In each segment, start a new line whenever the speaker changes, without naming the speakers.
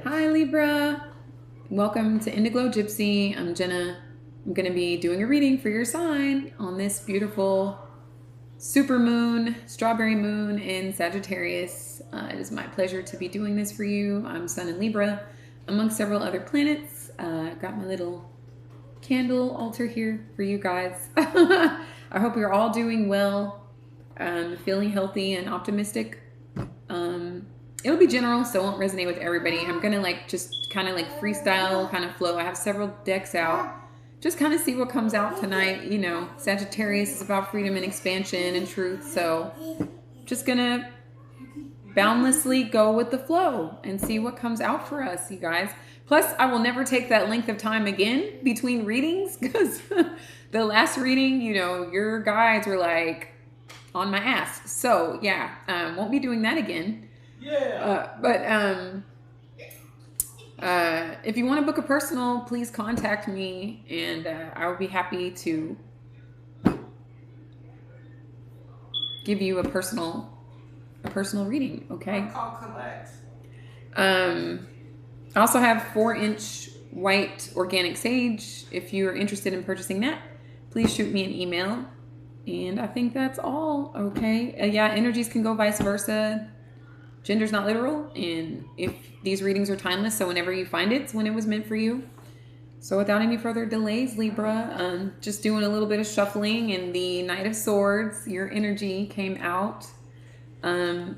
Hi Libra, welcome to Indiglo Jypsy. I'm Jenna. I'm going to be doing a reading for your sign on this beautiful super moon, strawberry moon in Sagittarius. It is my pleasure to be doing this for you. I'm Sun in Libra, among several other planets. Got my little candle altar here for you guys. I hope you're all doing well, feeling healthy and optimistic. It'll be general, so it won't resonate with everybody. I'm gonna just kind of freestyle, kind of flow. I have several decks out. Just kind of see what comes out tonight. You know, Sagittarius is about freedom and expansion and truth, so just gonna boundlessly go with the flow and see what comes out for us, you guys. Plus, I will never take that length of time again between readings, because the last reading, you know, your guides were like on my ass. So yeah, won't be doing that again. Yeah. If you want to book a personal, please contact me, and I will be happy to give you a personal reading. Okay. I also have 4-inch white organic sage. If you are interested in purchasing that, please shoot me an email. And I think that's all. Okay. Yeah, energies can go vice versa. Gender's not literal, and if these readings are timeless, so whenever you find it, it's when it was meant for you. So without any further delays, Libra, just doing a little bit of shuffling, and the Knight of Swords, your energy came out.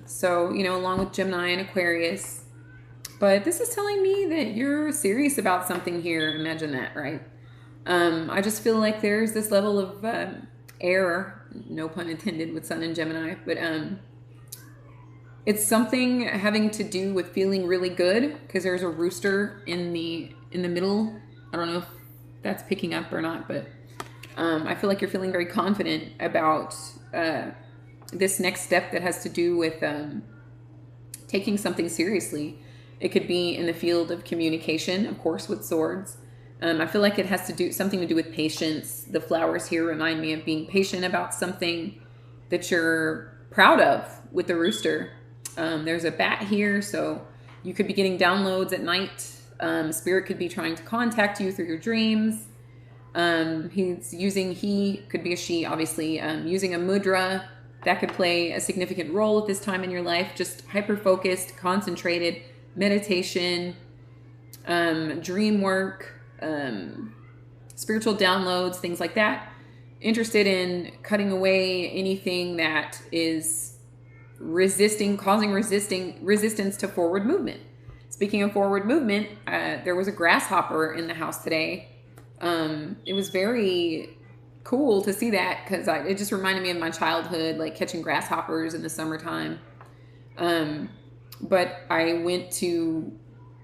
So, you know, along with Gemini and Aquarius. But this is telling me that you're serious about something here. Imagine that, right? I just feel like there's this level of air, no pun intended, with Sun and Gemini, but it's something having to do with feeling really good, because there's a rooster in the middle. I don't know if that's picking up or not, but I feel like you're feeling very confident about this next step that has to do with taking something seriously. It could be in the field of communication, of course, with swords. I feel like it has to do something to do with patience. The flowers here remind me of being patient about something that you're proud of with the rooster. There's a bat here, so you could be getting downloads at night. Spirit could be trying to contact you through your dreams. He could be a she, obviously, using a mudra. That could play a significant role at this time in your life. Just hyper-focused, concentrated, meditation, dream work, spiritual downloads, things like that. Interested in cutting away anything that is causing resistance to forward movement. Speaking of forward movement, there was a grasshopper in the house today. It was very cool to see that, because it just reminded me of my childhood, like catching grasshoppers in the summertime. But I went to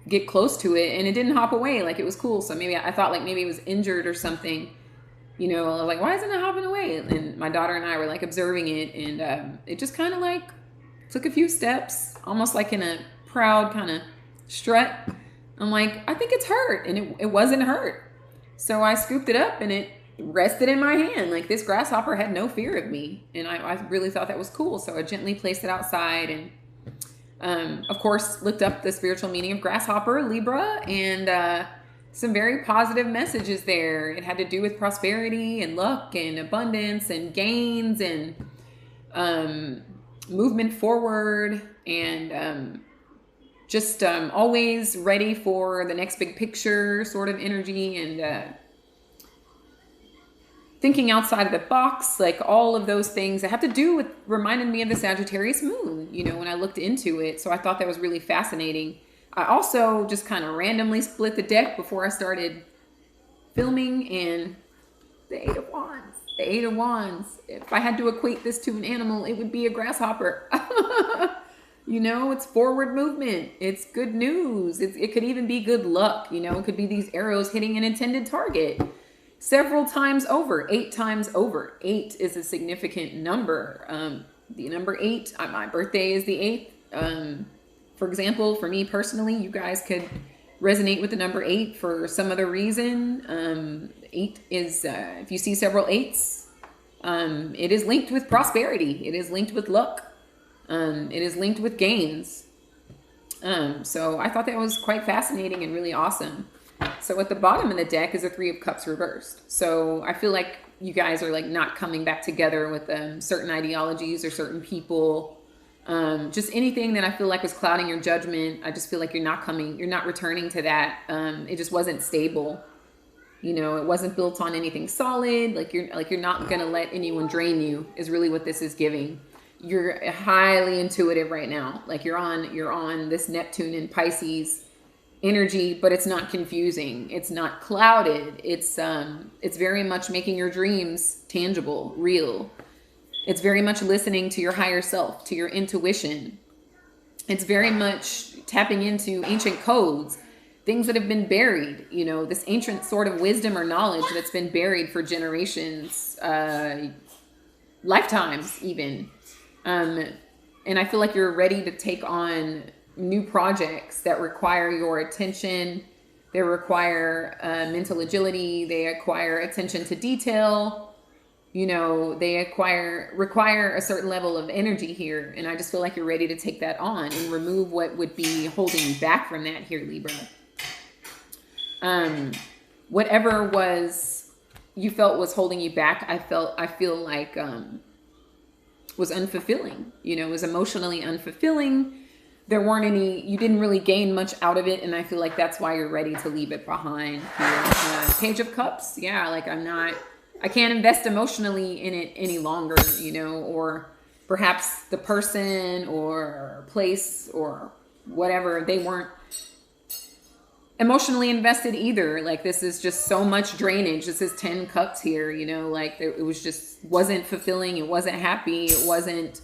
get close to it, and it didn't hop away. Like, it was cool. So maybe I thought like maybe it was injured or something. You know, like, why isn't it hopping away? And my daughter and I were like observing it, and it just kind of like took a few steps, almost like in a proud kind of strut. I'm like, I think it's hurt, and it wasn't hurt. So I scooped it up, and it rested in my hand. Like, this grasshopper had no fear of me, and I really thought that was cool. So I gently placed it outside, and of course looked up the spiritual meaning of grasshopper, Libra, and some very positive messages there. It had to do with prosperity and luck and abundance and gains and movement forward, and just always ready for the next big picture sort of energy, and thinking outside of the box, like all of those things that have to do with, reminded me of the Sagittarius moon, you know, when I looked into it. So I thought that was really fascinating. I also just kind of randomly split the deck before I started filming, and the Eight of Wands. The Eight of Wands. If I had to equate this to an animal, it would be a grasshopper. You know, it's forward movement. It's good news. It could even be good luck. You know, it could be these arrows hitting an intended target several times over, 8 times over. 8 is a significant number. The number 8, my birthday is the 8th. For example, for me personally, you guys could resonate with the number 8 for some other reason. 8 is, if you see several 8s, it is linked with prosperity. It is linked with luck. It is linked with gains. So I thought that was quite fascinating and really awesome. So at the bottom of the deck is a Three of Cups reversed. So I feel like you guys are like not coming back together with certain ideologies or certain people. Just anything that I feel like was clouding your judgment. I just feel like you're not returning to that. It just wasn't stable. You know, it wasn't built on anything solid. Like you're not gonna let anyone drain you is really what this is giving. You're highly intuitive right now. Like you're on this Neptune and Pisces energy, but it's not confusing. It's not clouded. It's very much making your dreams tangible, real. It's very much listening to your higher self, to your intuition. It's very much tapping into ancient codes, things that have been buried, you know, this ancient sort of wisdom or knowledge that's been buried for generations, lifetimes even. And I feel like you're ready to take on new projects that require your attention. They require mental agility. They require attention to detail. You know, they require a certain level of energy here. And I just feel like you're ready to take that on and remove what would be holding you back from that here, Libra. Whatever you felt was holding you back, I feel like was unfulfilling. You know, it was emotionally unfulfilling. There weren't any, you didn't really gain much out of it. And I feel like that's why you're ready to leave it behind here. Page of Cups. Yeah. Like I can't invest emotionally in it any longer, you know, or perhaps the person or place or whatever, they weren't emotionally invested either. Like this is just so much drainage. This is 10 cups here, you know, like it was just wasn't fulfilling. It wasn't happy. It wasn't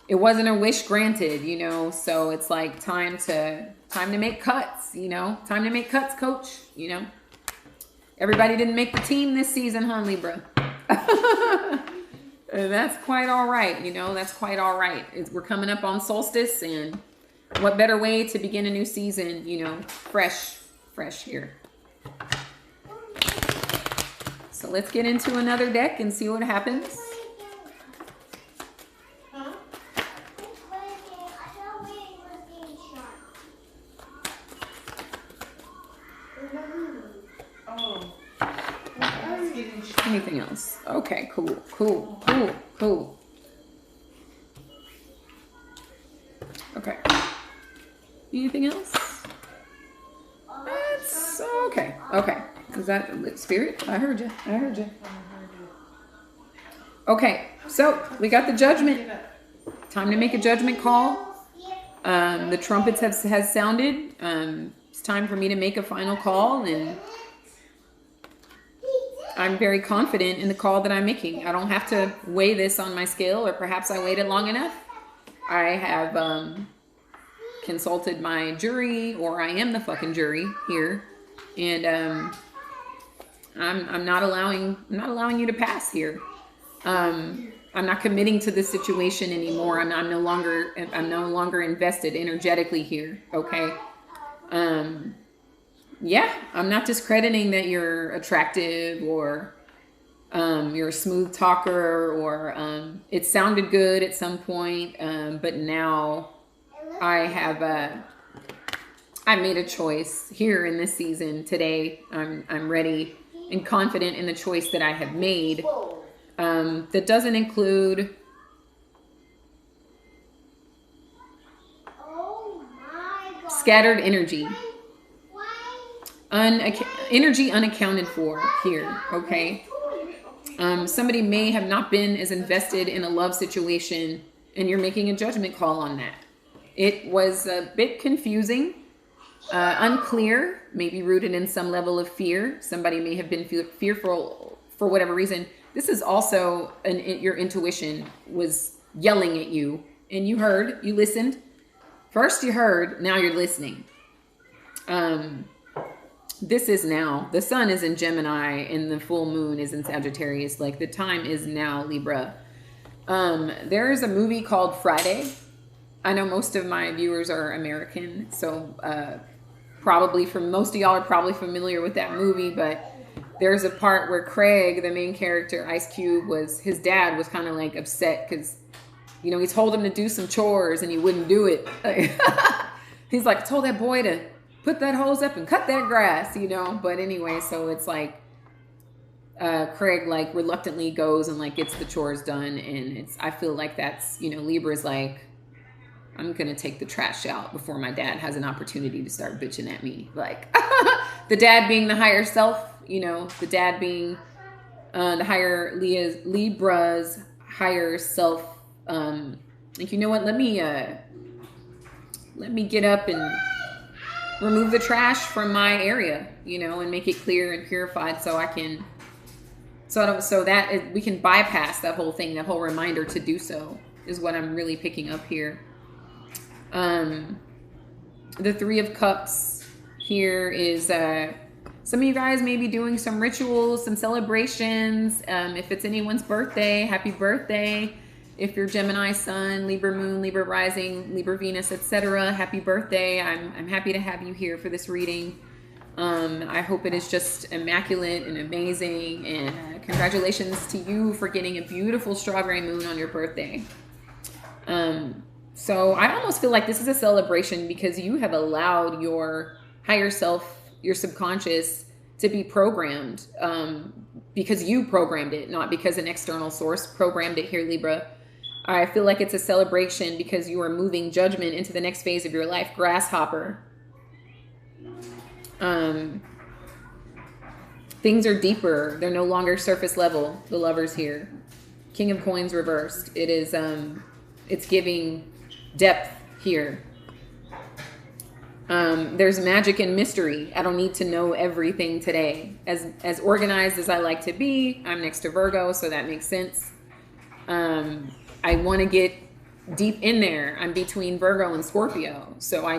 a wish granted, you know. So it's like time to make cuts, you know, time to make cuts, coach, you know. Everybody didn't make the team this season, huh, Libra? That's quite all right, you know, that's quite all right. We're coming up on solstice, and what better way to begin a new season, you know, fresh here. So let's get into another deck and see what happens. Anything else? Okay, cool. Okay. Anything else? That's okay. Okay. Is that Spirit? I heard you. Okay, so we got the Judgment. Time to make a judgment call. The trumpets has sounded. It's time for me to make a final call, and I'm very confident in the call that I'm making. I don't have to weigh this on my scale, or perhaps I waited long enough. I have consulted my jury, or I am the fucking jury here, and I'm not allowing you to pass here. I'm not committing to this situation anymore. I'm no longer invested energetically here. Okay. Yeah, I'm not discrediting that you're attractive or you're a smooth talker, or it sounded good at some point, but now I made a choice here in this season today. I'm ready and confident in the choice that I have made. That doesn't include scattered energy. Energy unaccounted for here, okay? Somebody may have not been as invested in a love situation, and you're making a judgment call on that. It was a bit confusing, unclear, maybe rooted in some level of fear. Somebody may have been fearful for whatever reason. This is also your intuition was yelling at you, and you heard, you listened. First you heard, now you're listening. This is now. The sun is in Gemini and the full moon is in Sagittarius. Like the time is now, Libra. There is a movie called Friday. I know most of my viewers are American, so most of y'all are probably familiar with that movie, but there's a part where Craig, the main character, Ice Cube, his dad was kind of like upset because, you know, he told him to do some chores and he wouldn't do it. He's like, I told that boy to put that hose up and cut that grass, you know. But anyway, so it's like Craig like reluctantly goes and like gets the chores done, and I feel like that's, you know, Libra's like, I'm gonna take the trash out before my dad has an opportunity to start bitching at me. Like the dad being the higher self, you know, the dad being the higher Libra's higher self. Like, you know what? Let me get up and remove the trash from my area, you know, and make it clear and purified so I can, so that we can bypass that whole thing, that whole reminder to do so is what I'm really picking up here. The Three of Cups here is some of you guys may be doing some rituals, some celebrations. If it's anyone's birthday, happy birthday. If you're Gemini Sun, Libra Moon, Libra Rising, Libra Venus, etc., happy birthday. I'm happy to have you here for this reading. I hope it is just immaculate and amazing, and congratulations to you for getting a beautiful strawberry moon on your birthday. So I almost feel like this is a celebration because you have allowed your higher self, your subconscious, to be programmed, because you programmed it, not because an external source programmed it here, Libra. I feel like it's a celebration because you are moving judgment into the next phase of your life. Grasshopper. Things are deeper. They're no longer surface level. The Lovers here. King of Coins reversed. It is, it's giving depth here. There's magic and mystery. I don't need to know everything today. As organized as I like to be, I'm next to Virgo, so that makes sense. I want to get deep in there. I'm between Virgo and Scorpio, so I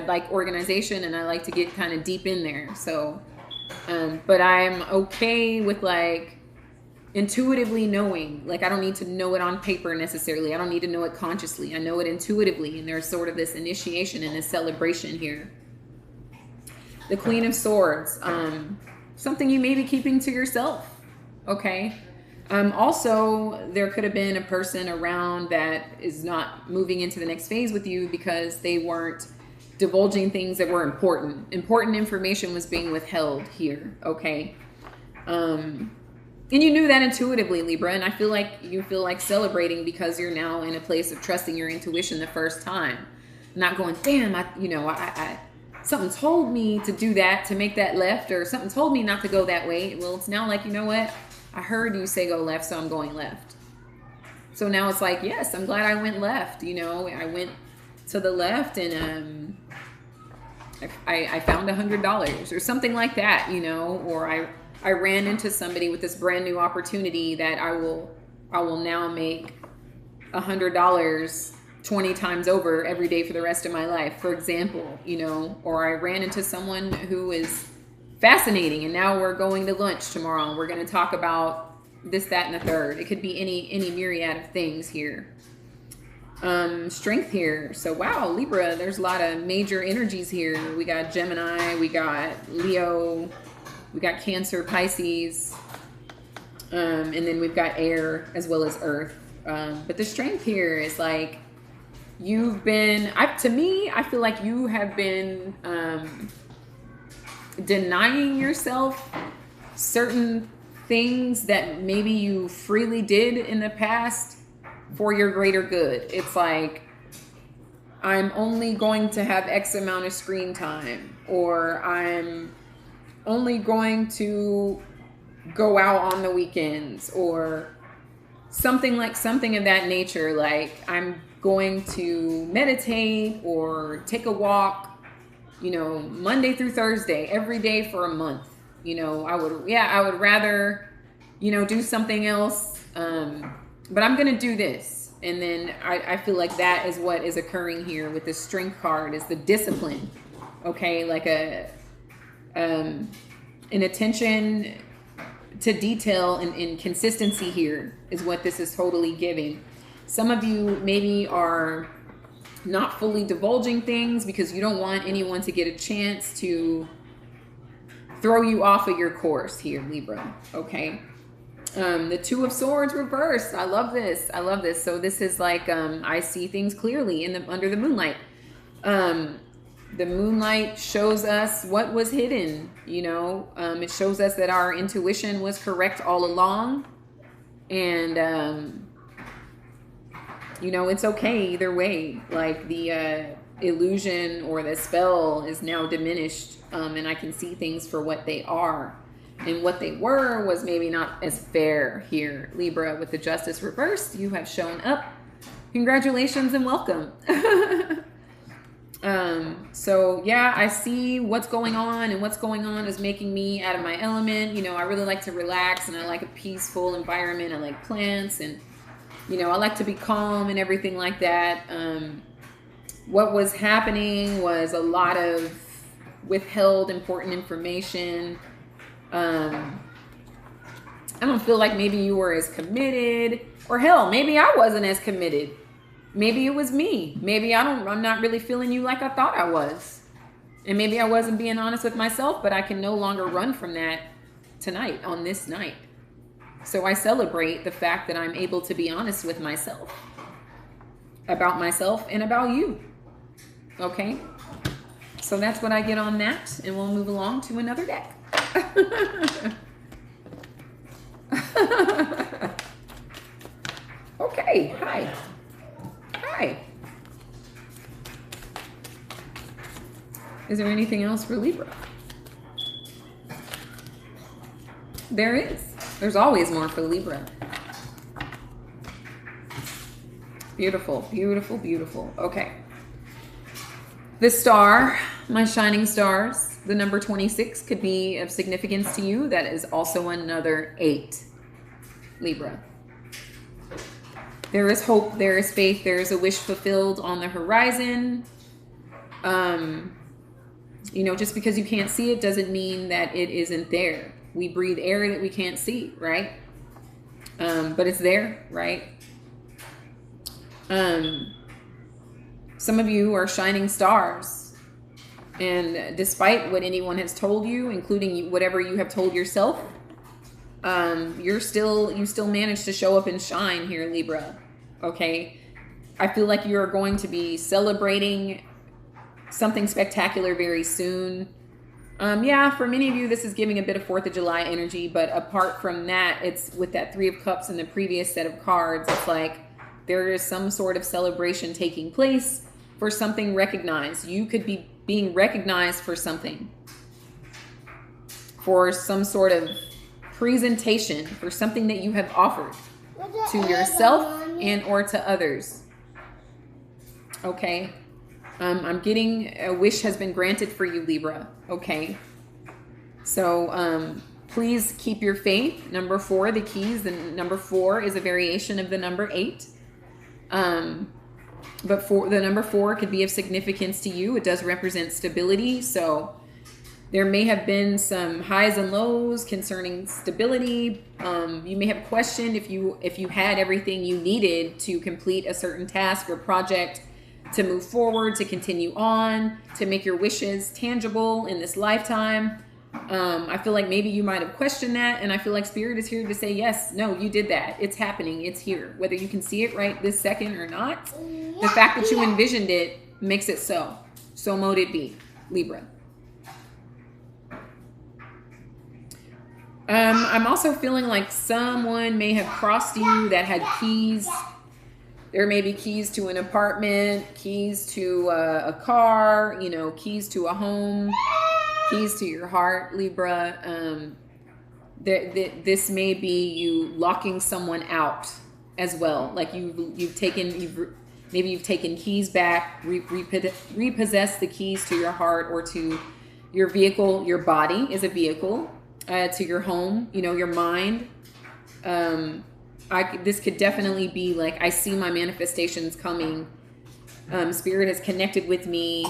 like organization, and I like to get kind of deep in there. So, but I'm okay with like intuitively knowing. Like, I don't need to know it on paper necessarily. I don't need to know it consciously. I know it intuitively, and there's sort of this initiation and this celebration here. The Queen of Swords, something you may be keeping to yourself. Okay. Also, there could have been a person around that is not moving into the next phase with you because they weren't divulging things that were important. Important information was being withheld here. Okay. And you knew that intuitively, Libra, and I feel like you feel like celebrating because you're now in a place of trusting your intuition the first time. Not going, damn, I something told me to do that, to make that left, or something told me not to go that way. Well, it's now like, you know what? I heard you say go left, so I'm going left. So now it's like, yes, I'm glad I went left. You know, I went to the left, and I found $100 or something like that, you know, or I ran into somebody with this brand new opportunity that I will now make $100 20 times over every day for the rest of my life, for example, you know, or I ran into someone who is fascinating, and now we're going to lunch tomorrow and we're going to talk about this, that, and the third. It could be any myriad of things here. Strength here. So wow, Libra, there's a lot of major energies here. We got Gemini, we got Leo, we got Cancer, Pisces, and then we've got air as well as earth. But the strength here is like, you've been, to me, I feel like you have been denying yourself certain things that maybe you freely did in the past for your greater good. It's like, I'm only going to have X amount of screen time, or I'm only going to go out on the weekends, or something of that nature. Like, I'm going to meditate or take a walk, you know, Monday through Thursday, every day for a month. You know, I would rather, you know, do something else. But I'm going to do this. And then I feel like that is what is occurring here with the Strength card, is the discipline. Okay. Like an attention to detail and consistency here is what this is totally giving. Some of you maybe are not fully divulging things because you don't want anyone to get a chance to throw you off of your course here, Libra. Okay. The Two of Swords reversed. I love this. I love this. So this is like, I see things clearly under the moonlight. The moonlight shows us what was hidden, you know. It shows us that our intuition was correct all along. And, you know, it's okay either way. Like the illusion or the spell is now diminished, and I can see things for what they are. And what they were was maybe not as fair here. Libra, with the Justice reversed, you have shown up. Congratulations and welcome. So yeah, I see what's going on, and what's going on is making me out of my element. You know, I really like to relax, and I like a peaceful environment. I like plants, and, you know, I like to be calm and everything like that. What was happening was a lot of withheld important information. I don't feel like maybe you were as committed, or hell, maybe I wasn't as committed. Maybe it was me. Maybe I'm not really feeling you like I thought I was. And maybe I wasn't being honest with myself, but I can no longer run from that tonight, on this night. So I celebrate the fact that I'm able to be honest with myself, about myself and about you. Okay? So that's what I get on that, and we'll move along to another deck. Okay, hi. Hi. Is there anything else for Libra? There is. There's always more for Libra. Beautiful, beautiful, beautiful. Okay. The star, my shining stars, the number 26 could be of significance to you. That is also another 8, Libra. There is hope, there is faith, there is a wish fulfilled on the horizon. You know, just because you can't see it doesn't mean that it isn't there. We breathe air that we can't see, right? But it's there, right? Some of you are shining stars. And despite what anyone has told you, including whatever you have told yourself, you still manage to show up and shine here, Libra. Okay, I feel like you're going to be celebrating something spectacular very soon. Yeah, for many of you, this is giving a bit of 4th of July energy, but apart from that, it's with that 3 of Cups and the previous set of cards. It's like there is some sort of celebration taking place for something recognized. You could be being recognized for something, for some sort of presentation, for something that you have offered to yourself and or to others. Okay. I'm getting a wish has been granted for you, Libra. Okay. So please keep your faith. Number 4, the keys. The number 4 is a variation of the number 8. But for the number 4 could be of significance to you. It does represent stability. So there may have been some highs and lows concerning stability. You may have questioned if you had everything you needed to complete a certain task or project, to move forward, to continue on, to make your wishes tangible in this lifetime. I feel like maybe you might have questioned that, and I feel like Spirit is here to say, yes, no, you did that. It's happening. It's here. Whether you can see it right this second or not, the fact that you envisioned it makes it so. So mote it be, Libra. I'm also feeling like someone may have crossed you that had keys. There may be keys to an apartment, keys to a car, you know, keys to a home, keys to your heart, Libra. This may be you locking someone out as well. Like you've taken keys back, repossessed the keys to your heart or to your vehicle. Your body is a vehicle. To your home, you know, your mind. This could definitely be like, I see my manifestations coming. Spirit has connected with me.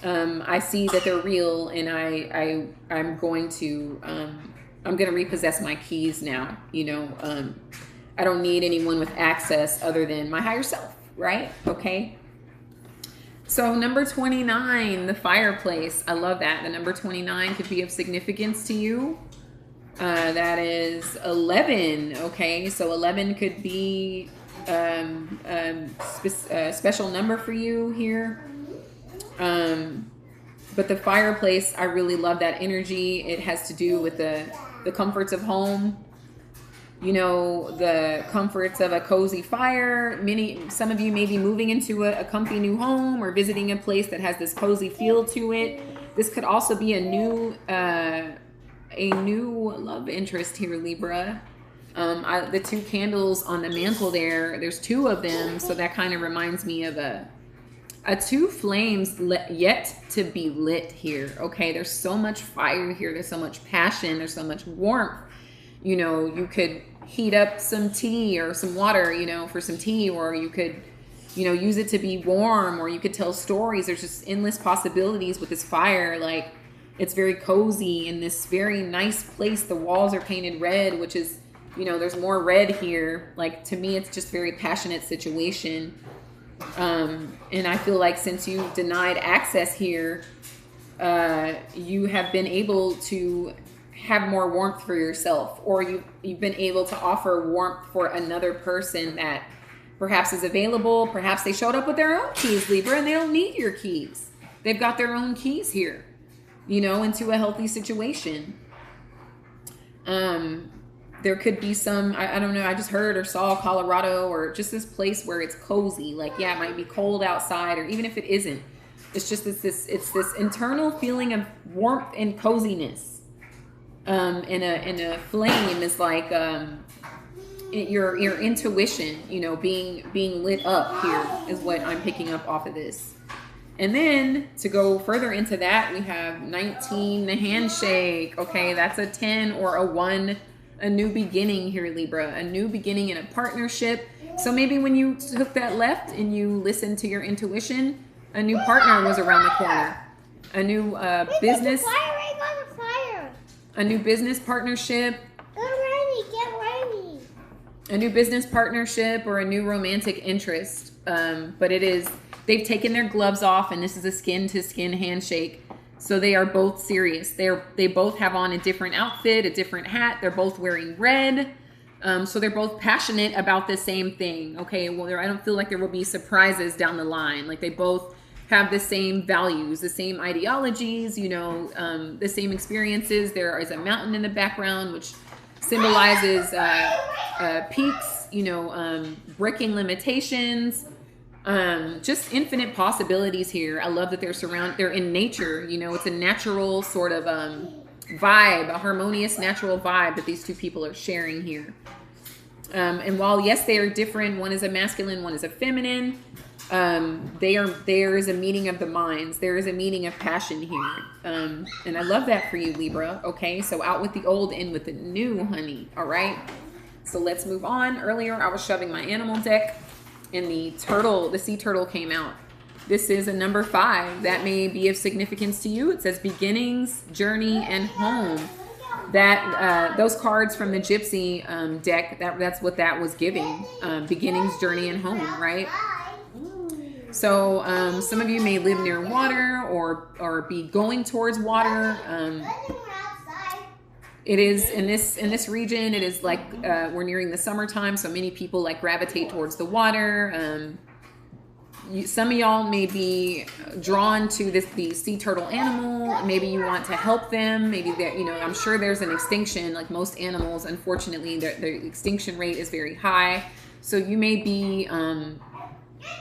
I see that they're real, and I'm going to repossess my keys now. You know, I don't need anyone with access other than my higher self, right? Okay. So number 29, the fireplace. I love that. The number 29 could be of significance to you. That is 11. Okay, so 11 could be a special number for you here. But the fireplace, I really love that energy. It has to do with the comforts of home. You know, the comforts of a cozy fire. Some of you may be moving into a comfy new home or visiting a place that has this cozy feel to it. This could also be a new love interest here, Libra. The two candles on the mantle there's two of them, so that kind of reminds me of a two flames yet to be lit here. Okay, there's so much fire here. There's so much passion. There's so much warmth. You know, you could heat up some tea or some water, you know, for some tea, or you could, you know, use it to be warm, or you could tell stories. There's just endless possibilities with this fire. Like, it's very cozy in this very nice place. The walls are painted red, which is, you know, there's more red here. Like, to me, it's just very passionate situation. And I feel like since you denied access here, you have been able to have more warmth for yourself, or you've been able to offer warmth for another person that perhaps is available. Perhaps they showed up with their own keys, Libra, and they don't need your keys. They've got their own keys here, you know, into a healthy situation. There could be some, I don't know, I just heard or saw Colorado, or just this place where it's cozy. Like, yeah, it might be cold outside, or even if it isn't, it's just this internal feeling of warmth and coziness. And a flame is like your intuition, you know, being lit up here is what I'm picking up off of this. And then to go further into that, we have 19, the handshake. Okay, that's a 10 or a 1, a new beginning here, Libra, a new beginning in a partnership. So maybe when you took that left and you listened to your intuition, a new partner was around the corner, a new business. A new business partnership.
Get ready.
A new business partnership or a new romantic interest. But they've taken their gloves off, and this is a skin to skin handshake. So they are both serious. They both have on a different outfit, a different hat. They're both wearing red. So they're both passionate about the same thing. Okay, well, I don't feel like there will be surprises down the line. Like, they both have the same values, the same ideologies, you know, the same experiences. There is a mountain in the background, which symbolizes peaks, you know, breaking limitations, just infinite possibilities here. I love that they're in nature, you know, it's a natural sort of vibe, a harmonious natural vibe that these two people are sharing here. And while, yes, they are different, one is a masculine, one is a feminine, there is a meeting of the minds. There is a meeting of passion here. And I love that for you, Libra. Okay, so out with the old, in with the new, honey. All right, so let's move on. Earlier, I was shoving my animal deck, and the sea turtle came out. This is a number 5. That may be of significance to you. It says beginnings, journey, and home. That those cards from the Gypsy deck, that's what that was giving. Beginnings, journey, and home, right? So some of you may live near water or be going towards water. It is in this region. It is like we're nearing the summertime, so many people like gravitate towards the water. Some of y'all may be drawn to the sea turtle animal. Maybe you want to help them. Maybe that, you know, I'm sure there's an extinction. Like most animals, unfortunately, the extinction rate is very high. So you may be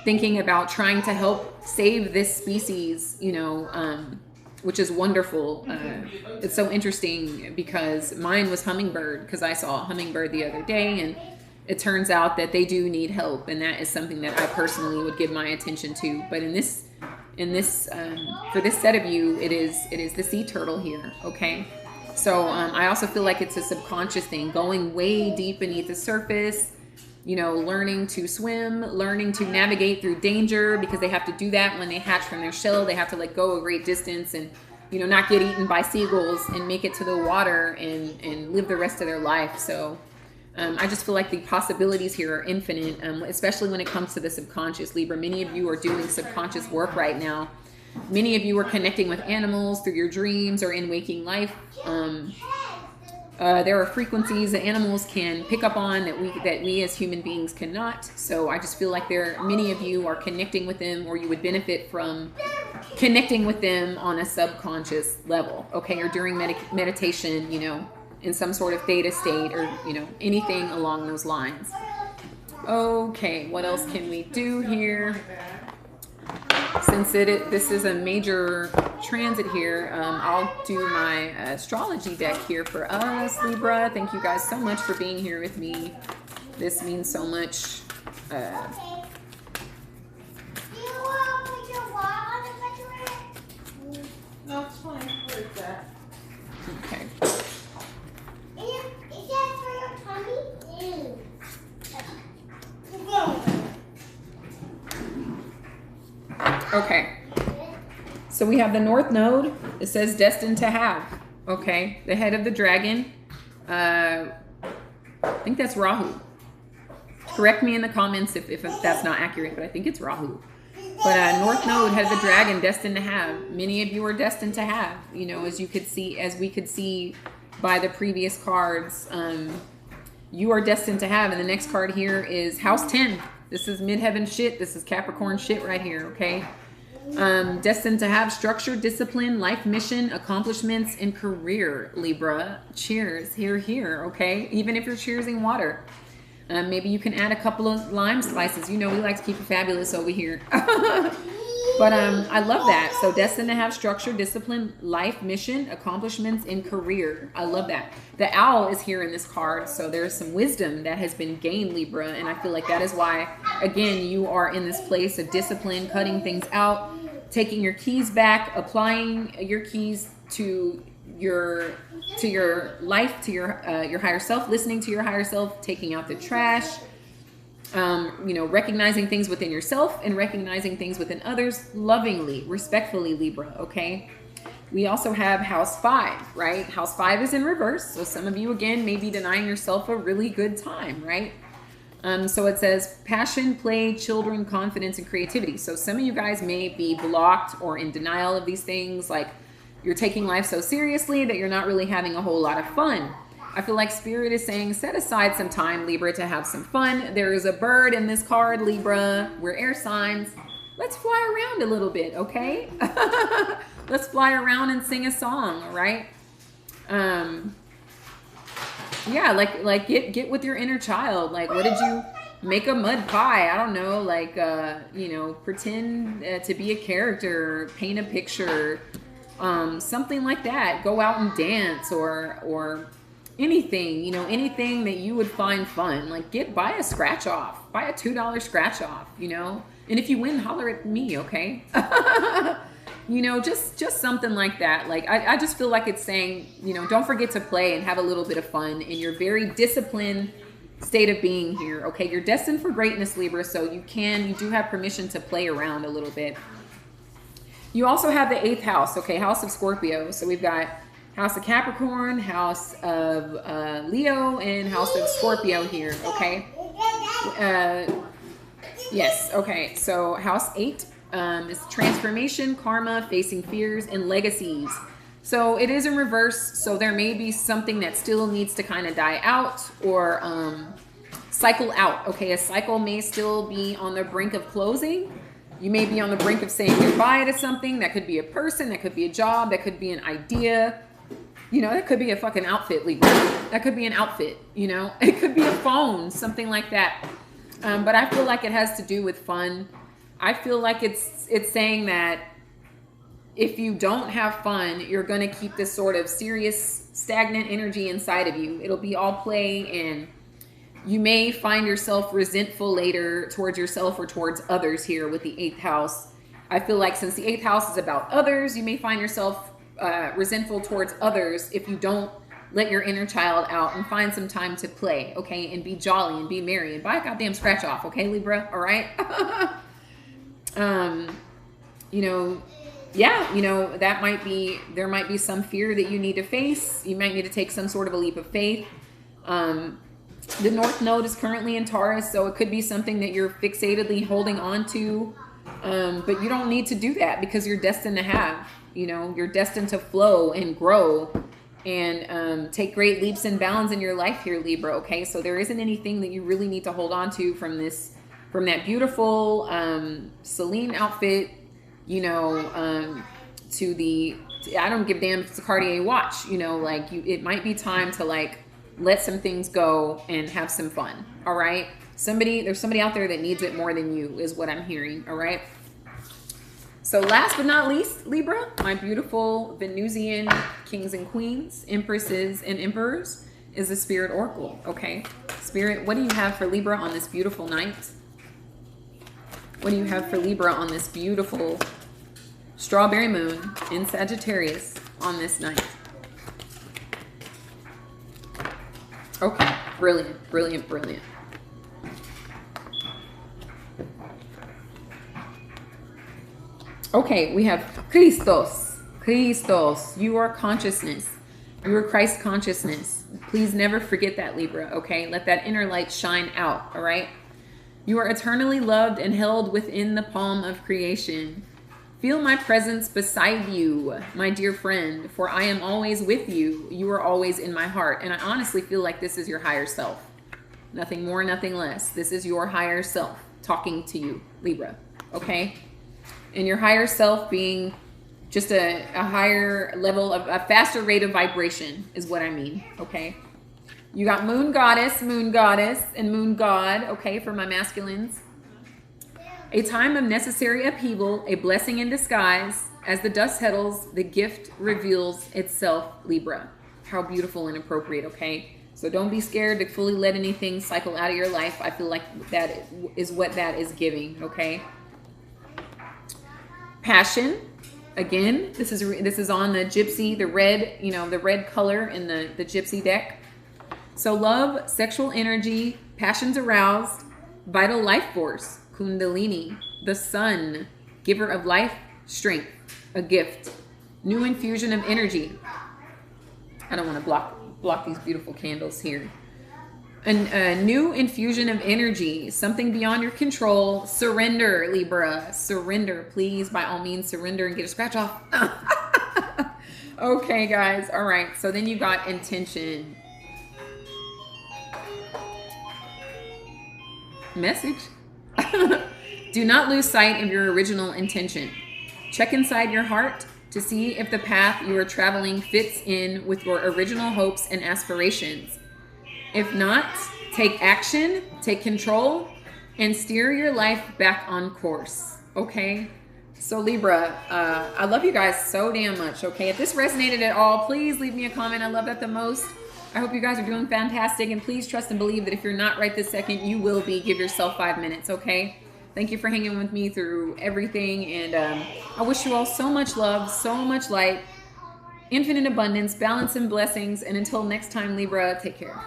thinking about trying to help save this species, you know, which is wonderful. It's so interesting because mine was hummingbird, because I saw a hummingbird the other day, and it turns out that they do need help, and that is something that I personally would give my attention to. But in this for this set of you, it is the sea turtle here. Okay, so I also feel like it's a subconscious thing, going way deep beneath the surface. You know, learning to swim, learning to navigate through danger, because they have to do that when they hatch from their shell. They have to like go a great distance and, you know, not get eaten by seagulls and make it to the water and live the rest of their life. So I just feel like the possibilities here are infinite, especially when it comes to the subconscious, Libra. Many of you are doing subconscious work right now. Many of you are connecting with animals through your dreams or in waking life. There are frequencies that animals can pick up on that we as human beings cannot. So I just feel like many of you are connecting with them, or you would benefit from connecting with them on a subconscious level, okay, or during meditation, you know, in some sort of theta state, or, you know, anything along those lines. Okay, what else can we do here? Since this is a major transit here, I'll do my astrology deck here for us, Libra. Thank you guys so much for being here with me. This means so much.
No, it's fine. Where's that?
Okay.
Is that for your tummy?
Okay. So we have the North Node. It says destined to have. Okay. The head of the dragon. I think that's Rahu. Correct me in the comments if that's not accurate, but I think it's Rahu. But North Node, head of the dragon, destined to have. Many of you are destined to have. You know, as we could see by the previous cards, you are destined to have. And the next card here is House 10. This is midheaven shit. This is Capricorn shit right here, okay? Destined to have structure, discipline, life mission, accomplishments, and career, Libra. Cheers. Here, here, okay? Even if you're cheersing water. Maybe you can add a couple of lime slices. You know, we like to keep it fabulous over here. But I love that. So destined to have structure, discipline, life, mission, accomplishments, and career. I love that. The owl is here in this card. So there's some wisdom that has been gained, Libra. And I feel like that is why, again, you are in this place of discipline, cutting things out, taking your keys back, applying your keys to your life, to your higher self, listening to your higher self, taking out the trash, you know, recognizing things within yourself and recognizing things within others lovingly, respectfully, Libra, okay? We also have House 5, right? House 5 is in reverse. So some of you, again, may be denying yourself a really good time, right? So it says passion, play, children, confidence, and creativity. So some of you guys may be blocked or in denial of these things, like you're taking life so seriously that you're not really having a whole lot of fun. I feel like Spirit is saying, set aside some time, Libra, to have some fun. There is a bird in this card, Libra. We're air signs. Let's fly around a little bit, okay? Let's fly around and sing a song, all right? Yeah, like get with your inner child. Like, what did you make a mud pie? I don't know, like, you know, pretend to be a character, paint a picture, something like that. Go out and dance or anything, you know, anything that you would find fun. Like, buy a scratch off, buy a $2 scratch off, you know, and if you win, holler at me, okay? You know, just something like that. Like, I just feel like it's saying, you know, don't forget to play and have a little bit of fun in your very disciplined state of being here, okay? You're destined for greatness, Libra, so you do have permission to play around a little bit. You also have the 8th house, okay, house of Scorpio. So we've got house of Capricorn, house of Leo, and house of Scorpio here, okay? Yes, okay, so house 8 is transformation, karma, facing fears, and legacies. So it is in reverse, so there may be something that still needs to kind of die out or cycle out, okay? A cycle may still be on the brink of closing. You may be on the brink of saying goodbye to something. That could be a person, that could be a job, that could be an idea. You know, that could be a fucking outfit, Libra. That could be an outfit, you know? It could be a phone, something like that. But I feel like it has to do with fun. I feel like it's saying that if you don't have fun, you're going to keep this sort of serious, stagnant energy inside of you. It'll be all play, and you may find yourself resentful later towards yourself or towards others here with the 8th house. I feel like since the 8th house is about others, you may find yourself resentful towards others if you don't let your inner child out and find some time to play, okay? And be jolly and be merry and buy a goddamn scratch off, okay, Libra? All right? You know, yeah, you know, there might be some fear that you need to face. You might need to take some sort of a leap of faith. The North Node is currently in Taurus, so it could be something that you're fixatedly holding on to. But you don't need to do that because you're destined to have, you know, you're destined to flow and grow and take great leaps and bounds in your life here, Libra, okay? So there isn't anything that you really need to hold on to from that beautiful Celine outfit you know, to the, I don't give a damn if it's a Cartier watch, you know, like it might be time to like let some things go and have some fun. All right. There's somebody out there that needs it more than you is what I'm hearing. All right. So last but not least, Libra, my beautiful Venusian kings and queens, empresses and emperors, is the Spirit Oracle. Okay. Spirit, what do you have for Libra on this beautiful night? What do you have for Libra on this beautiful strawberry moon in Sagittarius on this night? Okay, brilliant, brilliant, brilliant. Okay, we have Christos. Christos, you are consciousness. You are Christ consciousness. Please never forget that, Libra, okay? Let that inner light shine out, all right? You are eternally loved and held within the palm of creation. Feel my presence beside you, my dear friend, for I am always with you. You are always in my heart. And I honestly feel like this is your higher self. Nothing more, nothing less. This is your higher self talking to you, Libra, okay? And your higher self being just a higher level of a faster rate of vibration is what I mean, okay? You got moon goddess, and moon god, okay, for my masculines. A time of necessary upheaval, a blessing in disguise. As the dust settles, the gift reveals itself, Libra. How beautiful and appropriate, okay? So don't be scared to fully let anything cycle out of your life. I feel like that is what that is giving, okay? Passion. Again, this is on the Gypsy, the red, you know, the red color in the Gypsy deck. So love, sexual energy, passions aroused, vital life force, Kundalini, the sun, giver of life, strength, a gift, new infusion of energy. I don't want to block these beautiful candles here. A new infusion of energy, something beyond your control. Surrender, Libra. Surrender, please. By all means, surrender and get a scratch off. Okay, guys. All right. So then you got intention. Message. Do not lose sight of your original intention. Check inside your heart to see if the path you are traveling fits in with your original hopes and aspirations. If not, take action, take control, and steer your life back on course, okay? So Libra, I love you guys so damn much, okay? If this resonated at all, please leave me a comment. I love that the most. I hope you guys are doing fantastic, and please trust and believe that if you're not right this second, you will be. Give yourself 5 minutes, okay? Thank you for hanging with me through everything, and I wish you all so much love, so much light, infinite abundance, balance, and blessings, and until next time, Libra, take care.